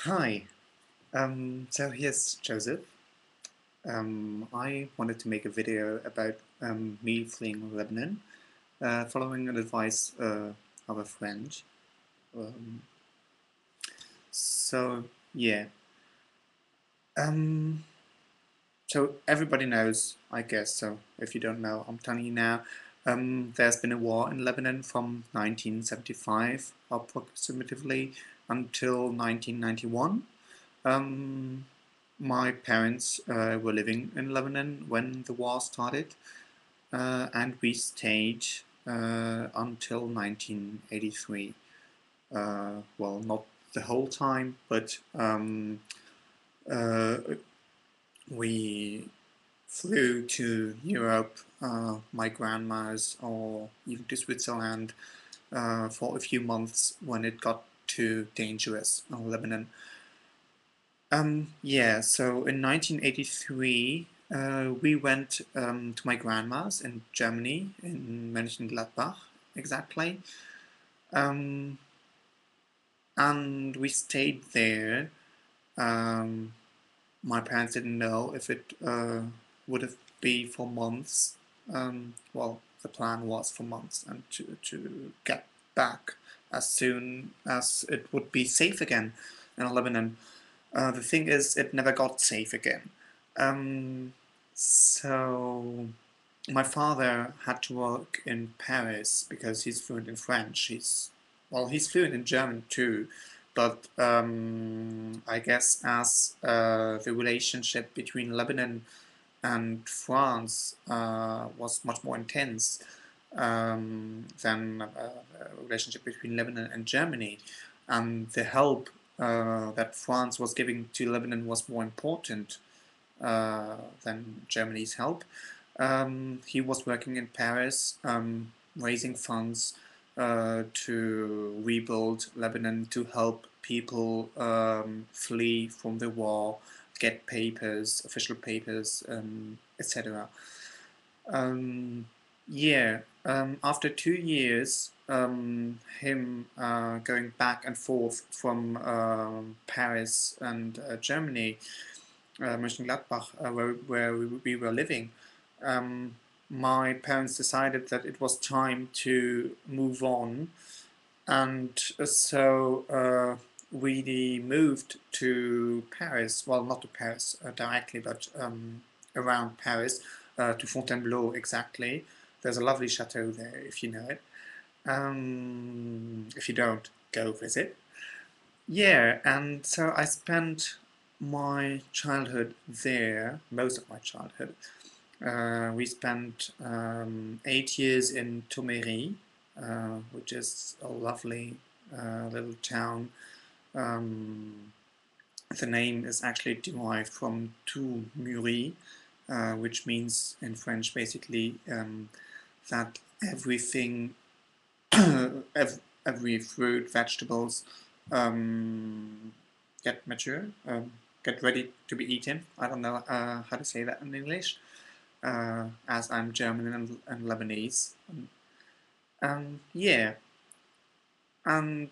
Hi, so here's Joseph. I wanted to make a video about me fleeing Lebanon, following an advice of a friend. Um, so yeah, um, so everybody knows, I guess. So if you don't know, I'm telling you now. There's been a war in Lebanon from 1975 approximately until 1991. Um, my parents were living in Lebanon when the war started, and we stayed until 1983. Well, not the whole time, but uh, we flew to Europe, my grandma's, or even to Switzerland for a few months when it got too dangerous in Lebanon. Yeah, so in 1983, we went to my grandma's in Germany, in Mönchengladbach, exactly. Um, and we stayed there. Um, my parents didn't know if it would have been for months. Well, the plan was for months and to get back as soon as it would be safe again in Lebanon. The thing is, it never got safe again. Um, so my father had to work in Paris because he's fluent in French. He's fluent in German too, but I guess as the relationship between Lebanon and France was much more intense than the relationship between Lebanon and Germany, and the help that France was giving to Lebanon was more important than Germany's help. He was working in Paris, raising funds to rebuild Lebanon, to help people flee from the war, get papers, official papers, etc. Um, yeah, after 2 years, him going back and forth from Paris and Germany, Mönchengladbach, where we were living, um, my parents decided that it was time to move on, and so we moved to Paris. Well, not to Paris directly, but around Paris, to Fontainebleau exactly. There's a lovely chateau there, if you know it. If you don't, go visit. Yeah, and so I spent my childhood there, most of my childhood. We spent 8 years in Toméry, which is a lovely little town. Um, the name is actually derived from tout muri, which means in French basically that everything, every fruit, vegetables um, get mature, get ready to be eaten. I don't know how to say that in English, as I'm German and Lebanese. Yeah, and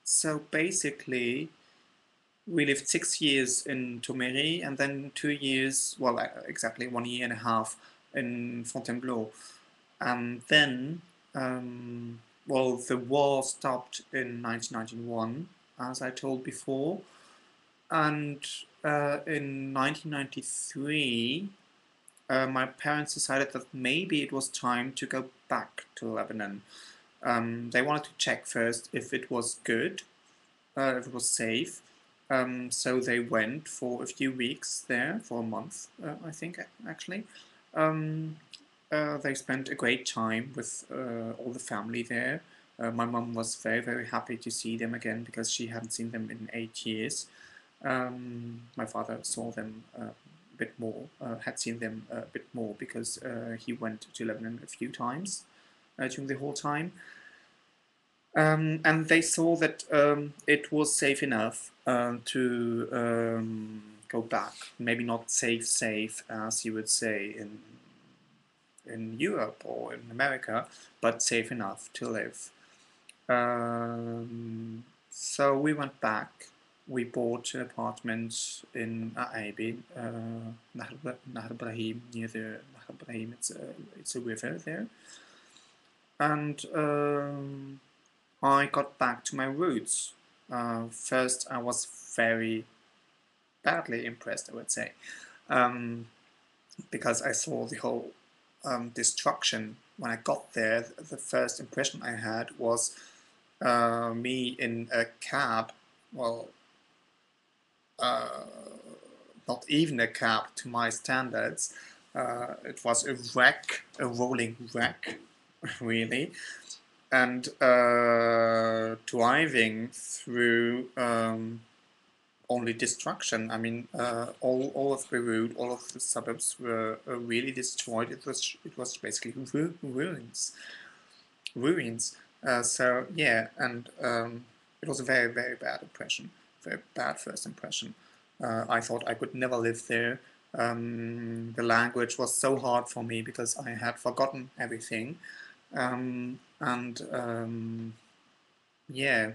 so basically we lived 6 years in Toméry and then 2 years, well, exactly 1 year and a half in Fontainebleau. And then, well, the war stopped in 1991, as I told before. And in 1993, my parents decided that maybe it was time to go back to Lebanon. They wanted to check first if it was good, if it was safe. So they went for a few weeks there, for a month, I think, actually. Um, they spent a great time with all the family there. My mum was very, very happy to see them again because she hadn't seen them in 8 years. My father saw them a bit more, had seen them a bit more because he went to Lebanon a few times during the whole time. And they saw that it was safe enough to go back. Maybe not safe as you would say in Europe or in America, but safe enough to live. So we went back. we bought an apartment in Aibi, Nahr Ibrahim, near the Nahr Ibrahim. It's a river there, and I got back to my roots. First, I was very badly impressed, I would say, um, because I saw the whole destruction. When I got there, the first impression I had was me in a cab. Well, uh, not even a cab to my standards. It was a wreck, a rolling wreck, really. And driving through only destruction. I mean, all of Beirut, all of the suburbs were really destroyed. It was basically ruins, ruins. So yeah, and it was a very very bad impression, very bad first impression. I thought I could never live there. The language was so hard for me because I had forgotten everything, and yeah,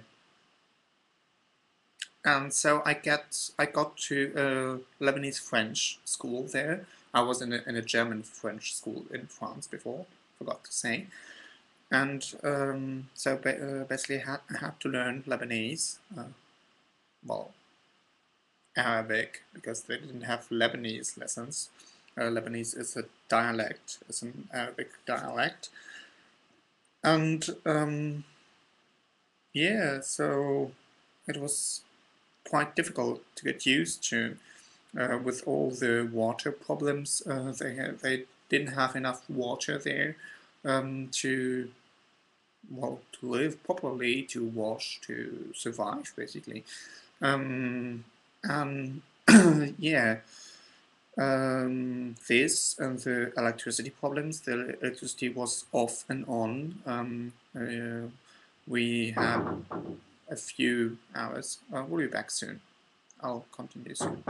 and so I got to a Lebanese French school there. I was in a German French school in France before, forgot to say. And so basically I had to learn Lebanese, well, Arabic, because they didn't have Lebanese lessons. Lebanese is a dialect, it's an Arabic dialect. And yeah, so it was quite difficult to get used to. With all the water problems, they didn't have enough water there to, well, to live properly, to wash, to survive, basically. And yeah, this and the electricity problems. The electricity was off and on. We had a few hours. We'll be back soon. I'll continue soon.